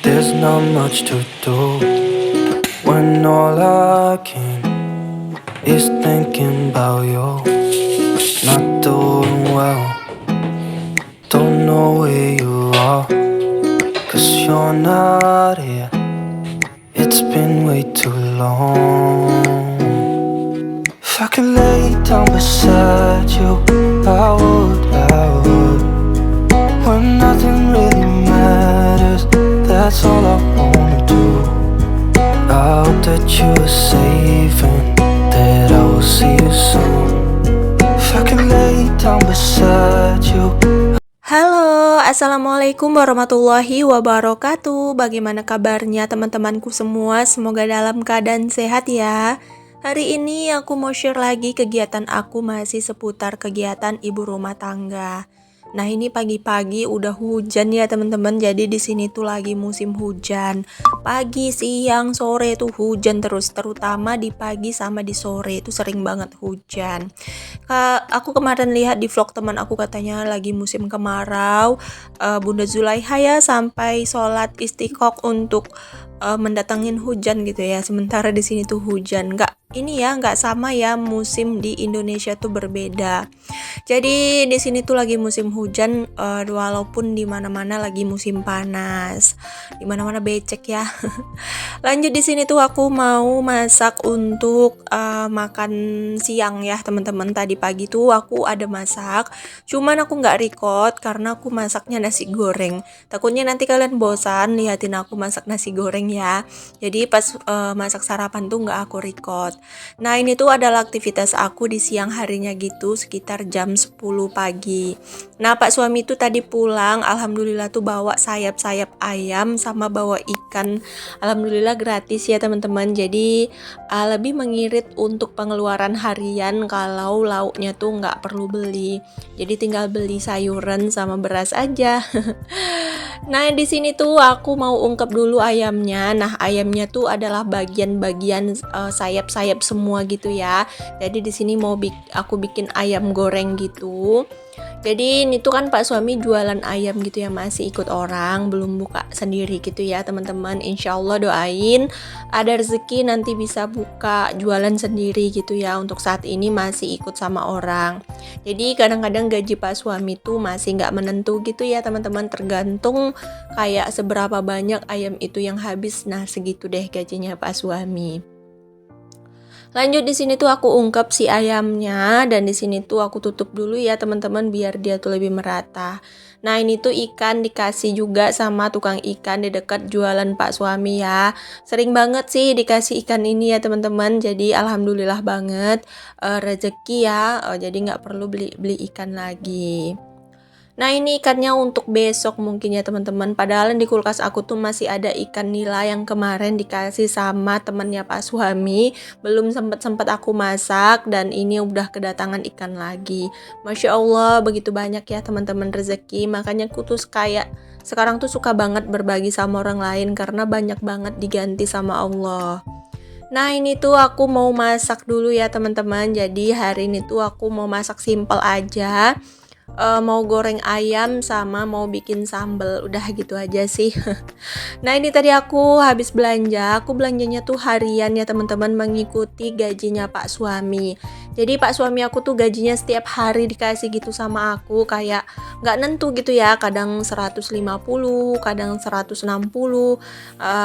There's not much to do when all I can is thinking about you. Not doing well, don't know where you are, 'cause you're not here. It's been way too long. If I could lay down beside you, I would. When nothing really matters, that's all I wanna do. I hope that you are safe and that I will see you soon. If I can lay down beside you. Halo, assalamualaikum warahmatullahi wabarakatuh. Bagaimana kabarnya teman-temanku semua? Semoga dalam keadaan sehat ya. Hari ini aku mau share lagi kegiatan aku masih seputar kegiatan ibu rumah tangga. Nah, ini pagi-pagi udah hujan ya teman-teman. Jadi di sini tuh lagi musim hujan. Pagi, siang, sore tuh hujan terus, terutama di pagi sama di sore itu sering banget hujan. Aku kemarin lihat di vlog teman aku katanya lagi musim kemarau. Bunda Zulaiha ya sampai sholat istiqoq untuk mendatangin hujan gitu ya. Sementara di sini tuh hujan. Nggak sama ya, musim di Indonesia tuh berbeda. Jadi di sini tuh lagi musim hujan, walaupun di mana-mana lagi musim panas. Di mana-mana becek ya. Lanjut di sini tuh aku mau masak untuk makan siang ya teman-teman. Tadi pagi tuh aku ada masak, cuman aku nggak record karena aku masaknya nasi goreng. Takutnya nanti kalian bosan liatin aku masak nasi goreng ya. Jadi pas masak sarapan tuh nggak aku record. Nah, ini tuh adalah aktivitas aku di siang harinya gitu, sekitar jam 10 pagi. Nah, Pak suami tuh tadi pulang, alhamdulillah tuh bawa sayap-sayap ayam sama bawa ikan. Alhamdulillah gratis ya teman-teman. Jadi lebih mengirit untuk pengeluaran harian kalau lauknya tuh nggak perlu beli. Jadi tinggal beli sayuran sama beras aja. Nah, di sini tuh aku mau ungkep dulu ayamnya. Nah, ayamnya tuh adalah bagian-bagian sayap-sayap semua gitu ya. Jadi di sini aku bikin ayam goreng gitu. Jadi ini tuh kan Pak suami jualan ayam gitu ya, masih ikut orang, belum buka sendiri gitu ya teman-teman. Insya Allah doain ada rezeki nanti bisa buka jualan sendiri gitu ya. Untuk saat ini masih ikut sama orang. Jadi kadang-kadang gaji Pak suami tuh masih nggak menentu gitu ya teman-teman, tergantung kayak seberapa banyak ayam itu yang habis. Nah, segitu deh gajinya Pak suami. Lanjut di sini tuh aku ungkep si ayamnya, dan di sini tuh aku tutup dulu ya teman-teman biar dia tuh lebih merata. Nah, ini tuh ikan dikasih juga sama tukang ikan di dekat jualan Pak suami ya. Sering banget sih dikasih ikan ini ya teman-teman. Jadi alhamdulillah banget rezeki ya. Jadi nggak perlu beli ikan lagi. Nah, ini ikannya untuk besok mungkin ya teman-teman. Padahal di kulkas aku tuh masih ada ikan nila yang kemarin dikasih sama temennya Pak suami. Belum sempet aku masak, dan ini udah kedatangan ikan lagi. Masya Allah, begitu banyak ya teman-teman rezeki. Makanya aku tuh kayak sekarang tuh suka banget berbagi sama orang lain karena banyak banget diganti sama Allah. Nah, ini tuh aku mau masak dulu ya teman-teman. Jadi hari ini tuh aku mau masak simple aja. Mau goreng ayam sama mau bikin sambal, udah gitu aja sih. Nah, ini tadi aku habis belanja. Aku belanjanya tuh harian ya teman-teman, mengikuti gajinya Pak suami. Jadi Pak suami aku tuh gajinya setiap hari dikasih gitu sama aku, kayak nggak nentu gitu ya. Kadang 150, kadang 160,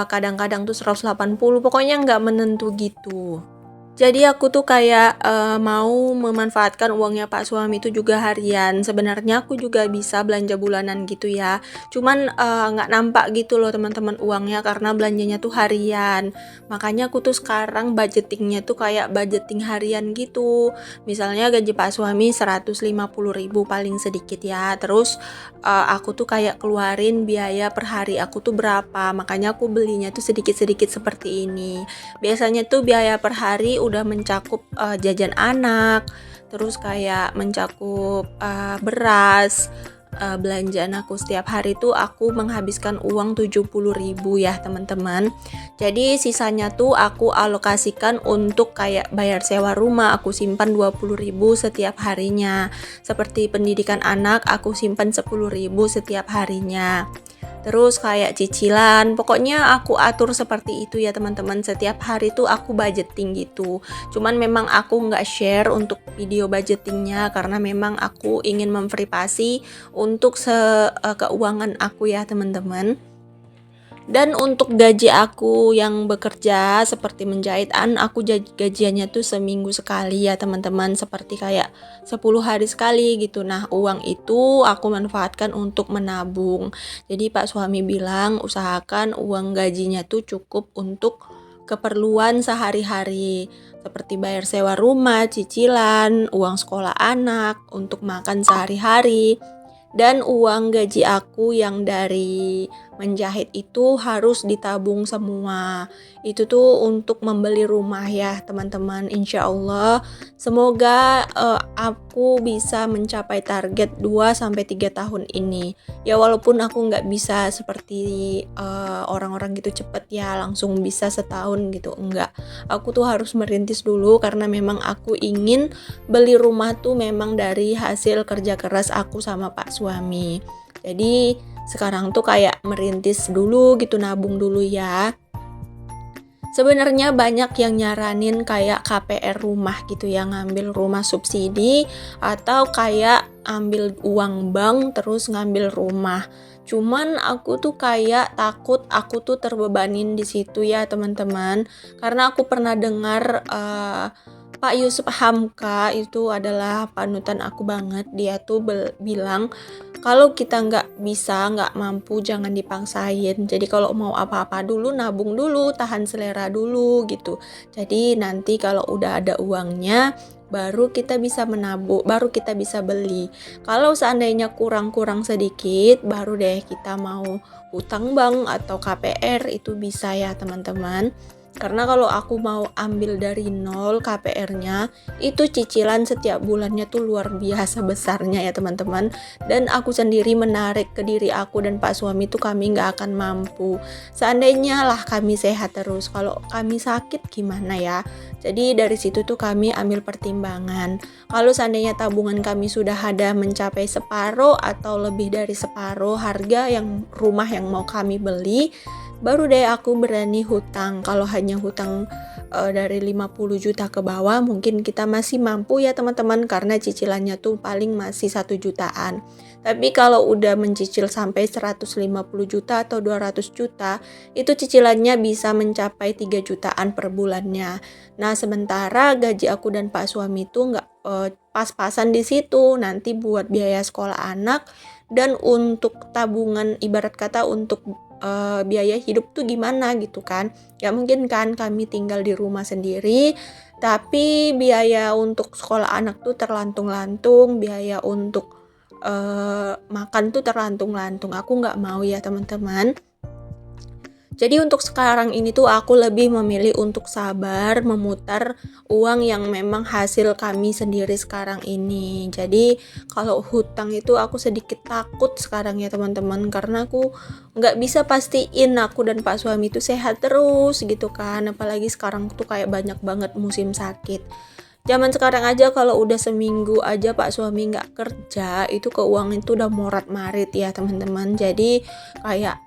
kadang-kadang tuh 180. Pokoknya nggak menentu gitu. Jadi aku tuh kayak mau memanfaatkan uangnya Pak suami itu juga harian. Sebenarnya aku juga bisa belanja bulanan gitu ya. Cuman nggak nampak gitu loh teman-teman uangnya karena belanjanya tuh harian. Makanya aku tuh sekarang budgetingnya tuh kayak budgeting harian gitu. Misalnya gaji Pak suami 150.000 paling sedikit ya. Terus aku tuh kayak keluarin biaya per hari aku tuh berapa. Makanya aku belinya tuh sedikit-sedikit seperti ini. Biasanya tuh biaya per hari udah mencakup jajan anak, terus kayak mencakup beras, belanjaan aku setiap hari tuh aku menghabiskan uang 70.000 ya teman-teman. Jadi sisanya tuh aku alokasikan untuk kayak bayar sewa rumah, aku simpan 20.000 setiap harinya. Seperti pendidikan anak aku simpan 10.000 setiap harinya. terus kayak cicilan. Pokoknya aku atur seperti itu ya teman-teman. Setiap hari tuh aku budgeting gitu. Cuman memang aku nggak share untuk video budgetingnya karena memang aku ingin memprivasi untuk keuangan aku ya teman-teman. Dan untuk gaji aku yang bekerja seperti menjahitan, aku gajiannya tuh seminggu sekali ya teman-teman, seperti kayak 10 hari sekali gitu. Nah uang itu aku manfaatkan untuk menabung. Jadi Pak suami bilang usahakan uang gajinya tuh cukup untuk keperluan sehari-hari seperti bayar sewa rumah, cicilan, uang sekolah anak, untuk makan sehari-hari. Dan uang gaji aku yang dari menjahit itu harus ditabung semua. Itu tuh untuk membeli rumah ya teman-teman. Insya Allah semoga aku bisa mencapai target 2-3 tahun ini. Ya walaupun aku nggak bisa seperti orang-orang gitu cepet ya langsung bisa setahun gitu. Enggak, aku tuh harus merintis dulu karena memang aku ingin beli rumah tuh memang dari hasil kerja keras aku sama Pak suami. Jadi sekarang tuh kayak merintis dulu gitu, nabung dulu ya. Sebenarnya banyak yang nyaranin kayak KPR rumah gitu ya, ngambil rumah subsidi atau kayak ambil uang bank terus ngambil rumah. Cuman aku tuh kayak takut aku tuh terbebanin di situ ya teman-teman. Karena aku pernah dengar Pak Yusuf Hamka itu adalah panutan aku banget. Dia tuh bilang kalau kita nggak mampu jangan dipaksain. Jadi kalau mau apa-apa dulu nabung dulu, tahan selera dulu gitu. Jadi nanti kalau udah ada uangnya baru kita bisa menabung, baru kita bisa beli. Kalau seandainya kurang-kurang sedikit, baru deh kita mau utang bank atau KPR itu bisa ya teman-teman. Karena kalau aku mau ambil dari nol KPR-nya, itu cicilan setiap bulannya tuh luar biasa besarnya ya teman-teman. Dan aku sendiri menarik ke diri aku dan Pak suami tuh kami nggak akan mampu. Seandainya lah kami sehat terus, kalau kami sakit gimana ya? Jadi dari situ tuh kami ambil pertimbangan. Kalau seandainya tabungan kami sudah ada mencapai separuh atau lebih dari separuh harga yang rumah yang mau kami beli, baru deh aku berani hutang. Kalau hanya hutang dari 50 juta ke bawah mungkin kita masih mampu ya teman-teman karena cicilannya tuh paling masih 1 jutaan. Tapi kalau udah mencicil sampai 150 juta atau 200 juta, itu cicilannya bisa mencapai 3 jutaan per bulannya. Nah, sementara gaji aku dan Pak suami tuh nggak pas-pasan di situ. Nanti buat biaya sekolah anak dan untuk tabungan ibarat kata untuk biaya hidup tuh gimana gitu kan. Ya mungkin kan kami tinggal di rumah sendiri, tapi biaya untuk sekolah anak tuh terlantung-lantung, biaya untuk makan tuh terlantung-lantung. Aku nggak mau ya teman-teman. Jadi untuk sekarang ini tuh aku lebih memilih untuk sabar memutar uang yang memang hasil kami sendiri sekarang ini. Jadi kalau hutang itu aku sedikit takut sekarang ya teman-teman, karena aku nggak bisa pastiin aku dan Pak suami itu sehat terus gitu kan. Apalagi sekarang tuh kayak banyak banget musim sakit. Zaman sekarang aja kalau udah seminggu aja Pak suami nggak kerja, itu keuangan itu udah morat-marit ya teman-teman. Jadi kayak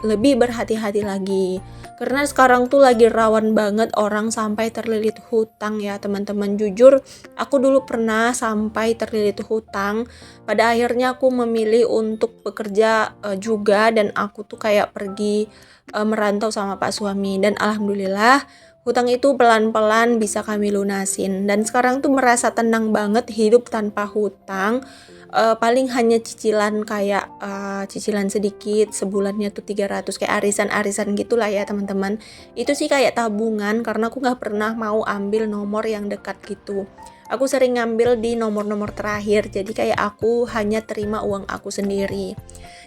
lebih berhati-hati lagi. Karena sekarang tuh lagi rawan banget orang sampai terlilit hutang ya teman-teman. Jujur, aku dulu pernah sampai terlilit hutang. Pada akhirnya aku memilih untuk bekerja juga dan aku tuh kayak pergi merantau sama Pak suami. Dan alhamdulillah hutang itu pelan-pelan bisa kami lunasin. Dan sekarang tuh merasa tenang banget hidup tanpa hutang. Paling hanya cicilan kayak cicilan sedikit, sebulannya tuh 300 kayak arisan-arisan gitulah ya teman-teman. Itu sih kayak tabungan karena aku nggak pernah mau ambil nomor yang dekat gitu. Aku sering ngambil di nomor-nomor terakhir, jadi kayak aku hanya terima uang aku sendiri.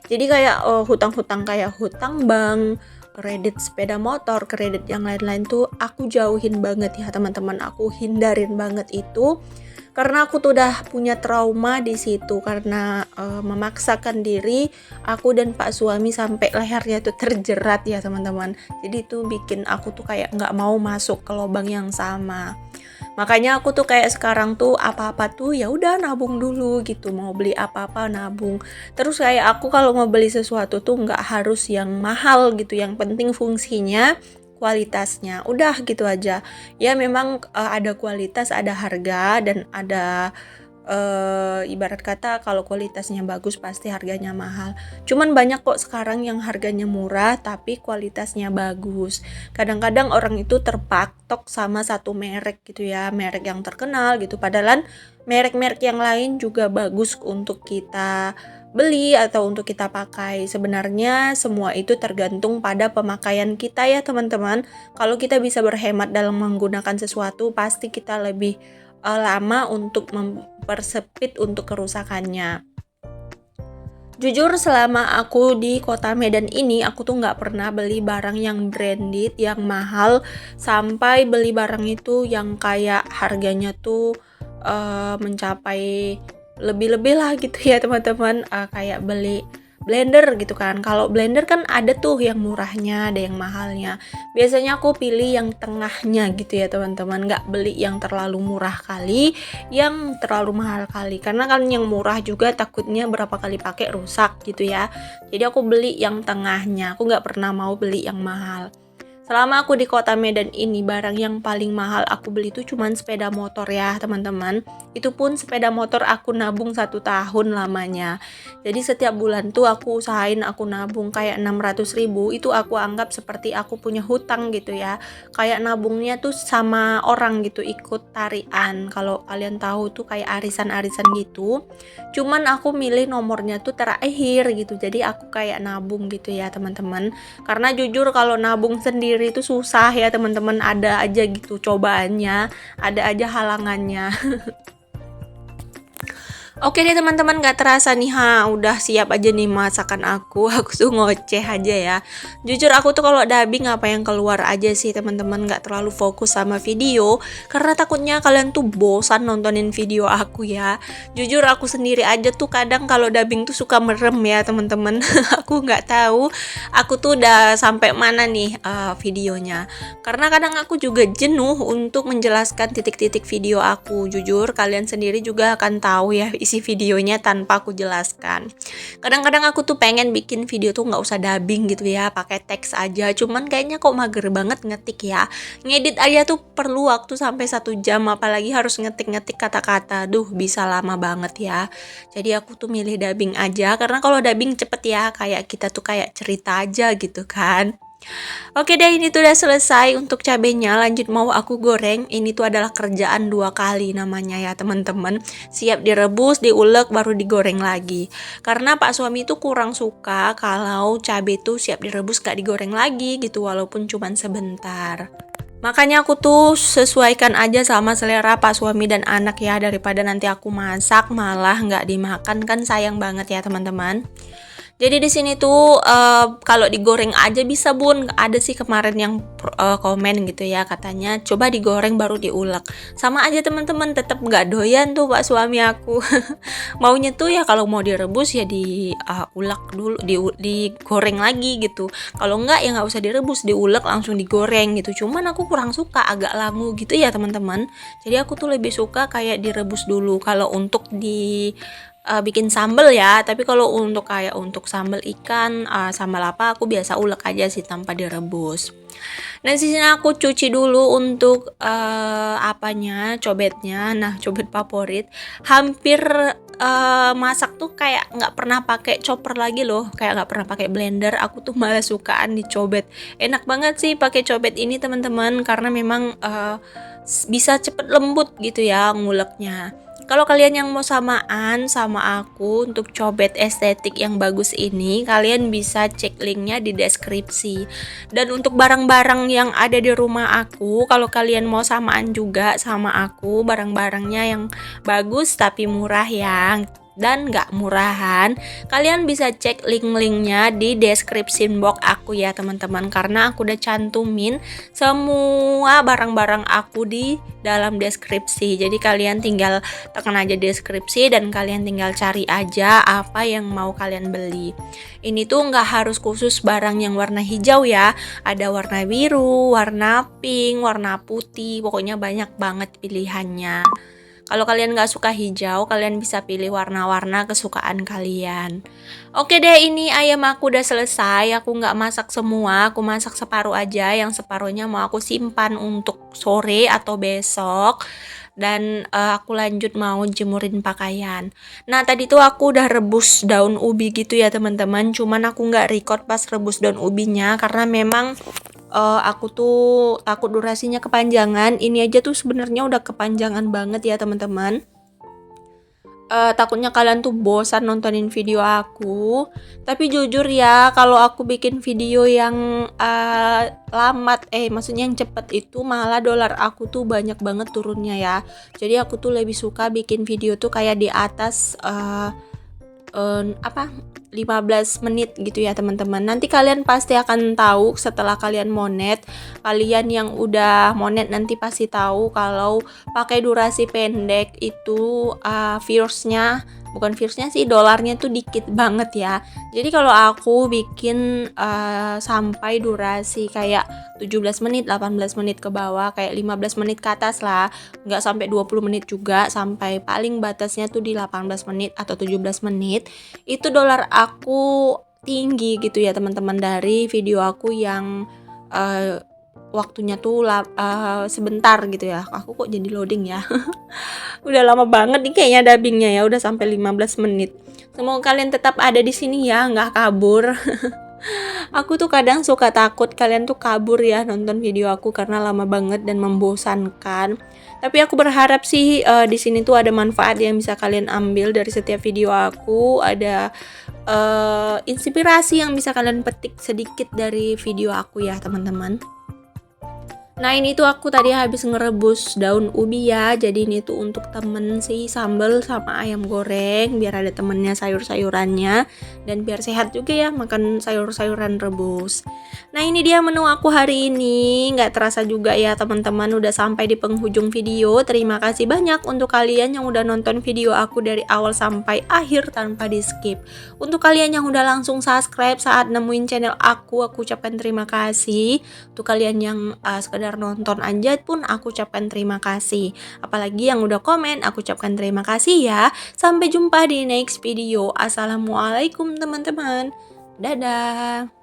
Jadi kayak hutang-hutang kayak hutang bank, kredit sepeda motor, kredit yang lain-lain tuh aku jauhin banget ya teman-teman. Aku hindarin banget itu karena aku tuh udah punya trauma di situ karena memaksakan diri aku dan Pak suami sampai lehernya tuh terjerat ya teman-teman. Jadi itu bikin aku tuh kayak nggak mau masuk ke lubang yang sama. Makanya aku tuh kayak sekarang tuh apa-apa tuh ya udah nabung dulu gitu, mau beli apa-apa nabung. Terus kayak aku kalau mau beli sesuatu tuh nggak harus yang mahal gitu, yang penting fungsinya, kualitasnya, udah gitu aja. Ya memang ada kualitas, ada harga, dan ada ibarat kata kalau kualitasnya bagus pasti harganya mahal. Cuman banyak kok sekarang yang harganya murah tapi kualitasnya bagus. Kadang-kadang orang itu terpatok sama satu merek gitu ya, merek yang terkenal gitu. Padahal merek-merek yang lain juga bagus untuk kita beli atau untuk kita pakai. Sebenarnya semua itu tergantung pada pemakaian kita ya teman-teman. Kalau kita bisa berhemat dalam menggunakan sesuatu, pasti kita lebih lama untuk mempersempit untuk kerusakannya. Jujur selama aku di kota Medan ini, aku tuh nggak pernah beli barang yang branded, yang mahal, sampai beli barang itu yang kayak harganya tuh mencapai lebih-lebih lah gitu ya teman-teman. Kayak beli blender gitu kan. Kalau blender kan ada tuh yang murahnya, ada yang mahalnya. Biasanya aku pilih yang tengahnya gitu ya teman-teman, nggak beli yang terlalu murah kali, yang terlalu mahal kali. Karena kan yang murah juga takutnya berapa kali pakai rusak gitu ya. Jadi aku beli yang tengahnya, aku nggak pernah mau beli yang mahal. Selama aku di kota Medan ini, barang yang paling mahal aku beli itu cuman sepeda motor ya teman-teman. Itu pun sepeda motor aku nabung 1 tahun lamanya. Jadi setiap bulan tuh aku usahain aku nabung kayak 600.000. Itu aku anggap seperti aku punya hutang gitu ya. Kayak nabungnya tuh sama orang gitu, ikut tarian. Kalau kalian tahu tuh kayak arisan-arisan gitu. Cuman aku milih nomornya tuh terakhir gitu. Jadi aku kayak nabung gitu ya teman-teman. Karena jujur kalau nabung sendiri itu susah ya teman-teman, ada aja gitu cobaannya, ada aja halangannya. Oke deh teman-teman, gak terasa nih udah siap aja nih masakan aku. Aku tuh ngoceh aja ya. Jujur aku tuh kalau dubbing apa yang keluar aja sih teman-teman, gak terlalu fokus sama video karena takutnya kalian tuh bosan nontonin video aku ya. Jujur aku sendiri aja tuh kadang kalau dubbing tuh suka merem ya teman-teman. Aku gak tahu aku tuh udah sampai mana nih videonya. Karena kadang aku juga jenuh untuk menjelaskan titik-titik video aku. Jujur kalian sendiri juga akan tahu ya isi videonya tanpa aku jelaskan. Kadang-kadang aku tuh pengen bikin video tuh nggak usah dubbing gitu ya, pakai teks aja. Cuman kayaknya kok mager banget ngetik ya. Ngedit aja tuh perlu waktu sampai 1 jam, apalagi harus ngetik-ngetik kata-kata. Duh, bisa lama banget ya. Jadi aku tuh milih dubbing aja, karena kalau dubbing cepet ya, kayak kita tuh kayak cerita aja gitu kan. Oke deh, ini tuh udah selesai untuk cabenya. Lanjut mau aku goreng. Ini tuh adalah kerjaan 2 kali namanya ya teman-teman. Siap direbus, diulek, baru digoreng lagi. Karena pak suami tuh kurang suka kalau cabai tuh siap direbus gak digoreng lagi gitu, walaupun cuman sebentar. Makanya aku tuh sesuaikan aja sama selera pak suami dan anak ya, daripada nanti aku masak malah nggak dimakan, kan sayang banget ya teman-teman. Jadi di sini tuh kalau digoreng aja bisa bun. Ada sih kemarin yang komen gitu ya, katanya coba digoreng baru diulek. Sama aja teman-teman, tetap nggak doyan tuh pak suami aku. Maunya tuh ya kalau mau direbus ya diulek dulu, digoreng lagi gitu. Kalau nggak ya nggak usah direbus, diulek langsung digoreng gitu. Cuman aku kurang suka, agak langu gitu ya teman-teman. Jadi aku tuh lebih suka kayak direbus dulu kalau untuk bikin sambal ya. Tapi kalau untuk kayak untuk sambal ikan, sambal apa, aku biasa ulek aja sih tanpa direbus. Dan di sini aku cuci dulu untuk cobetnya. Nah, cobet favorit. Hampir masak tuh kayak nggak pernah pakai chopper lagi loh, kayak nggak pernah pakai blender. Aku tuh malah sukaan dicobet. Enak banget sih pakai cobet ini teman-teman, karena memang bisa cepet lembut gitu ya nguleknya. Kalau kalian yang mau samaan sama aku untuk cobet estetik yang bagus ini, kalian bisa cek linknya di deskripsi. Dan untuk barang-barang yang ada di rumah aku, kalau kalian mau samaan juga sama aku, barang-barangnya yang bagus tapi murah ya, dan gak murahan, kalian bisa cek link-linknya di description box aku ya teman-teman, karena aku udah cantumin semua barang-barang aku di dalam deskripsi. Jadi kalian tinggal tekan aja deskripsi dan kalian tinggal cari aja apa yang mau kalian beli. Ini tuh nggak harus khusus barang yang warna hijau ya, ada warna biru, warna pink, warna putih, pokoknya banyak banget pilihannya. Kalau kalian nggak suka hijau, kalian bisa pilih warna-warna kesukaan kalian. Oke deh, ini ayam aku udah selesai. Aku nggak masak semua, aku masak separuh aja. Yang separuhnya mau aku simpan untuk sore atau besok. Dan aku lanjut mau jemurin pakaian. Nah tadi tuh aku udah rebus daun ubi gitu ya teman-teman. Cuman aku nggak record pas rebus daun ubinya karena memang aku tuh takut durasinya kepanjangan. Ini aja tuh sebenarnya udah kepanjangan banget ya teman-teman. Takutnya kalian tuh bosan nontonin video aku. Tapi jujur ya, kalau aku bikin video yang maksudnya yang cepet itu malah dolar aku tuh banyak banget turunnya ya. Jadi aku tuh lebih suka bikin video tuh kayak di atas 15 menit gitu ya teman-teman. Nanti kalian pasti akan tahu setelah kalian monet. Kalian yang udah monet nanti pasti tahu kalau pakai durasi pendek itu bukan viewsnya sih, dolarnya tuh dikit banget ya. Jadi kalau aku bikin sampai durasi kayak 17 menit, 18 menit ke bawah, kayak 15 menit ke atas lah, nggak sampai 20 menit juga, sampai paling batasnya tuh di 18 menit atau 17 menit, itu dolar aku tinggi gitu ya teman-teman, dari video aku yang waktunya tuh sebentar gitu ya. Aku kok jadi loading ya. Udah lama banget nih kayaknya dubbingnya ya, udah sampai 15 menit. Semoga kalian tetap ada di sini ya, nggak kabur. Aku tuh kadang suka takut kalian tuh kabur ya nonton video aku karena lama banget dan membosankan. Tapi aku berharap sih di sini tuh ada manfaat yang bisa kalian ambil dari setiap video aku, ada inspirasi yang bisa kalian petik sedikit dari video aku ya teman-teman. Nah ini tuh aku tadi habis ngerebus daun ubi ya. Jadi ini tuh untuk temen sih sambal sama ayam goreng, biar ada temennya sayur-sayurannya dan biar sehat juga ya makan sayur-sayuran rebus. Nah ini dia menu aku hari ini. Nggak terasa juga ya teman-teman, udah sampai di penghujung video. Terima kasih banyak untuk kalian yang udah nonton video aku dari awal sampai akhir tanpa di skip. Untuk kalian yang udah langsung subscribe saat nemuin channel aku ucapkan terima kasih. Untuk kalian yang sekedar nonton aja pun aku ucapkan terima kasih. Apalagi yang udah komen, aku ucapkan terima kasih ya. Sampai jumpa di next video. Assalamualaikum teman-teman. Dadah.